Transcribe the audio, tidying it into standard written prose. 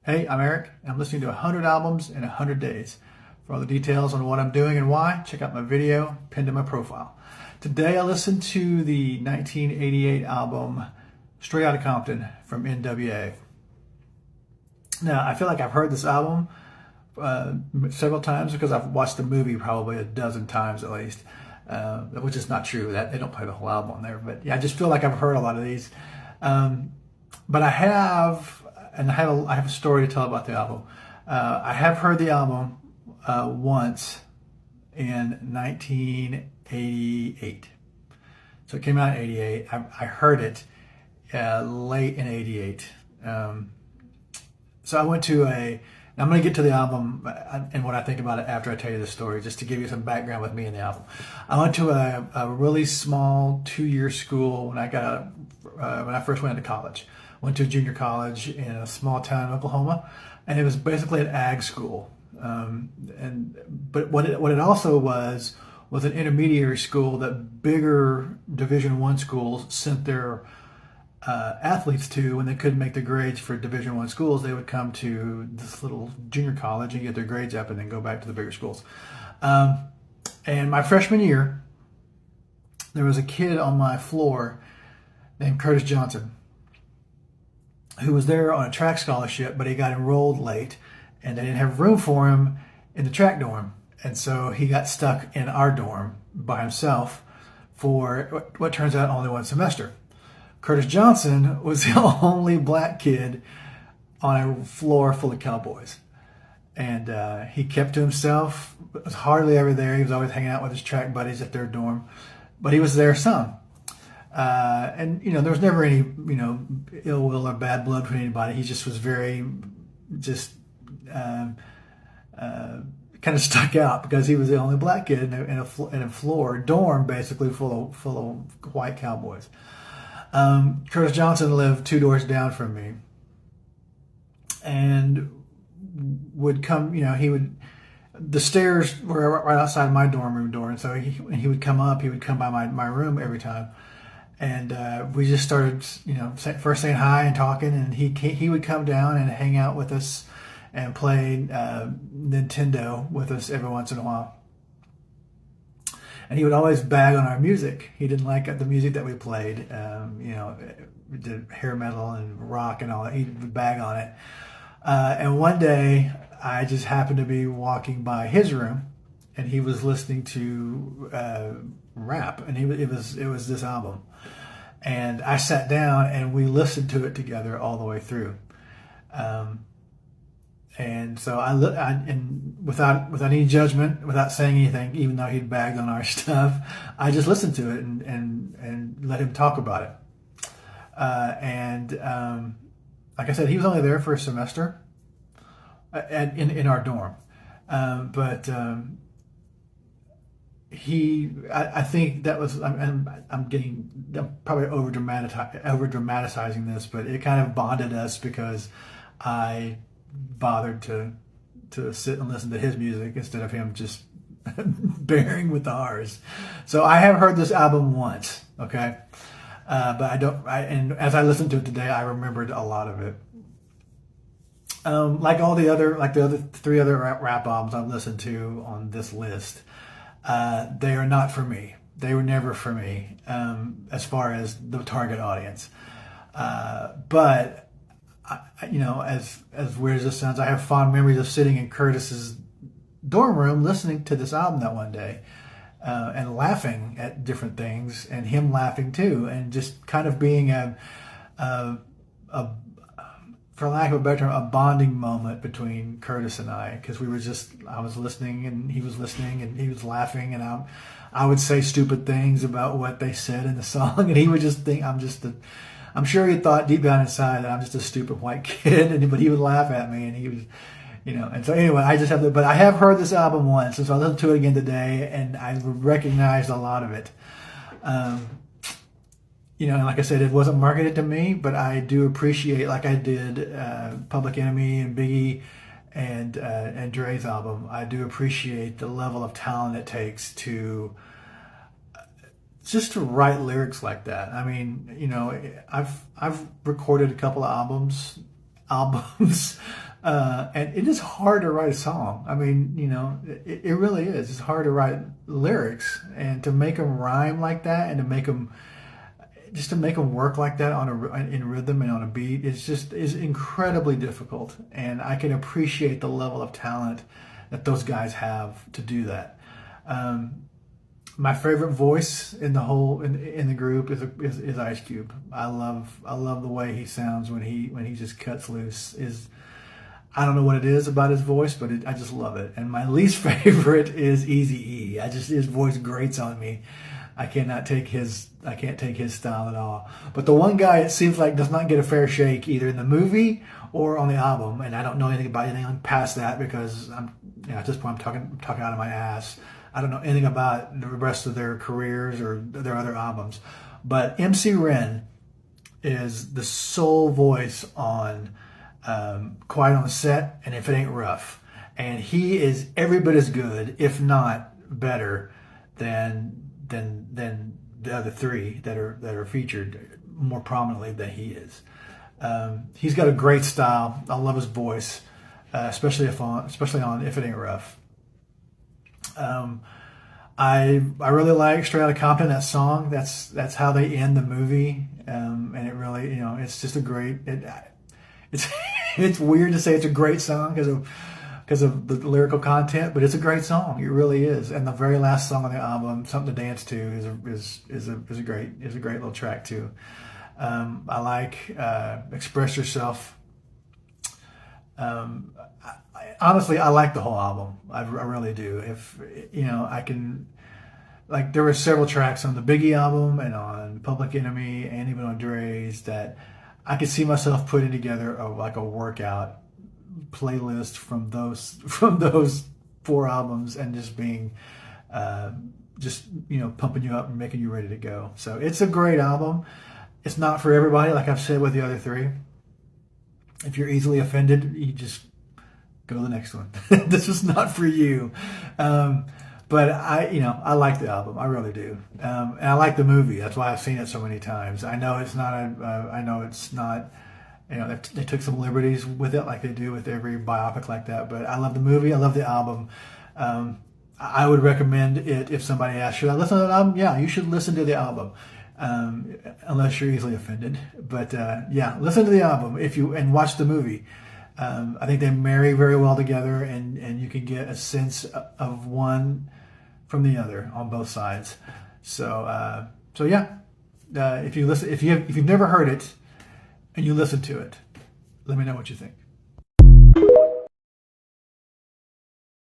Hey, I'm Eric. I'm listening to 100 albums in 100 days. For all the details on what I'm doing and why, check out my video pinned to my profile. Today I listened to the 1988 album Straight Outta Compton from N.W.A. Now, I feel like I've heard this album several times because I've watched the movie probably a dozen times at least, which is not true. That they don't play the whole album on there. But yeah, I just feel like I've heard a lot of these. But I have I have a story to tell about the album. I have heard the album once in 1988. So it came out in 88. I heard it late in 88. So I went to I'm going to get to the album and what I think about it after I tell you the story, just to give you some background with me and the album. I went to a really small 2-year school when I first went into college. Went to a junior college in a small town in Oklahoma, and it was basically an ag school. But what it also was an intermediary school that bigger Division I schools sent their athletes to when they couldn't make the grades for Division I schools. They would come to this little junior college and get their grades up and then go back to the bigger schools. And my freshman year, there was a kid on my floor named Curtis Johnson, who was there on a track scholarship, but he got enrolled late and they didn't have room for him in the track dorm. And so he got stuck in our dorm by himself for what turns out only one semester. Curtis Johnson was the only black kid on a floor full of cowboys. And he kept to himself, was hardly ever there. He was always hanging out with his track buddies at their dorm, but he was there some. And there was never any ill will or bad blood for anybody. He just was very kind of stuck out because he was the only black kid in a floor dorm basically full of white cowboys. Curtis Johnson lived 2 doors down from me and would come. The stairs were right outside my dorm room door, and so he would come up. He would come by my room every time. And we just started, first saying hi and talking, and he would come down and hang out with us and play Nintendo with us every once in a while. And he would always bag on our music. He didn't like the music that we played, we did hair metal and rock and all that. He would bag on it. And one day, I just happened to be walking by his room, and he was listening to rap, and it was this album. And I sat down and we listened to it together all the way through. And so and without any judgment, without saying anything, even though he'd bagged on our stuff, I just listened to it and let him talk about it. Like I said, he was only there for a semester in our dorm, but. I think that was, I'm probably over dramatizing this, but it kind of bonded us because I bothered to sit and listen to his music instead of him just bearing with ours. So I have heard this album once, okay, but and as I listened to it today, I remembered a lot of it. Like the other 3 other rap albums I've listened to on this list. They are not for me. They were never for me as far as the target audience. But as weird as this sounds, I have fond memories of sitting in Curtis's dorm room listening to this album that one day and laughing at different things, and him laughing too, and just kind of being for lack of a better term, a bonding moment between Curtis and I, because I was listening and he was listening and he was laughing, and I would say stupid things about what they said in the song, and he would just think I'm sure he thought deep down inside that I'm just a stupid white kid, but he would laugh at me, and he was, and so anyway, but I have heard this album once, and so I listened to it again today, and I recognized a lot of it. And like I said, it wasn't marketed to me, but I do appreciate, like I did Public Enemy and Biggie and Dre's album, I do appreciate the level of talent it takes to write lyrics like that. I mean, I've recorded a couple of albums And it is hard to write a song. I mean, it really is. It's hard to write lyrics and to make them rhyme like that, and to make them work like that in rhythm and on a beat is incredibly difficult. And I can appreciate the level of talent that those guys have to do that. My favorite voice in the group is Ice Cube. I love the way he sounds when he just cuts loose. I don't know what it is about his voice, but I just love it. And my least favorite is Eazy-E. His voice grates on me. I can't take his style at all. But the one guy, it seems like, does not get a fair shake either in the movie or on the album. And I don't know anything about anything past that, because at this point I'm talking out of my ass. I don't know anything about the rest of their careers or their other albums. But MC Ren is the sole voice on Quiet on the Set and If It Ain't Rough. And he is every bit as good, if not better, than the other three that are featured more prominently than he is. He's got a great style. I love his voice, especially on If It Ain't Rough. I really like Straight Outta Compton. That song. That's how they end the movie. And it really, it's just a great. It's weird to say it's a great song because of the lyrical content, but it's a great song. It really is. And the very last song on the album, "Something to Dance To," is a great little track too. I like "Express Yourself." Honestly, I like the whole album. I really do. If I can, like, there were several tracks on the Biggie album and on Public Enemy and even on Dre's that I could see myself putting together a workout playlist from those 4 albums, and just being pumping you up and making you ready to go. So it's a great album. It's not for everybody, like I've said with the other 3. If you're easily offended, you just go to the next one. This is not for you. But I like the album. I really do. And I like the movie. That's why I've seen it so many times. I know it's not. They took some liberties with it, like they do with every biopic like that. But I love the movie. I love the album. I would recommend it if somebody asked, should I listen to the album? Yeah, you should listen to the album, unless you're easily offended. But listen to the album and watch the movie. I think they marry very well together, and you can get a sense of one from the other on both sides. So if you've never heard it and you listen to it, let me know what you think.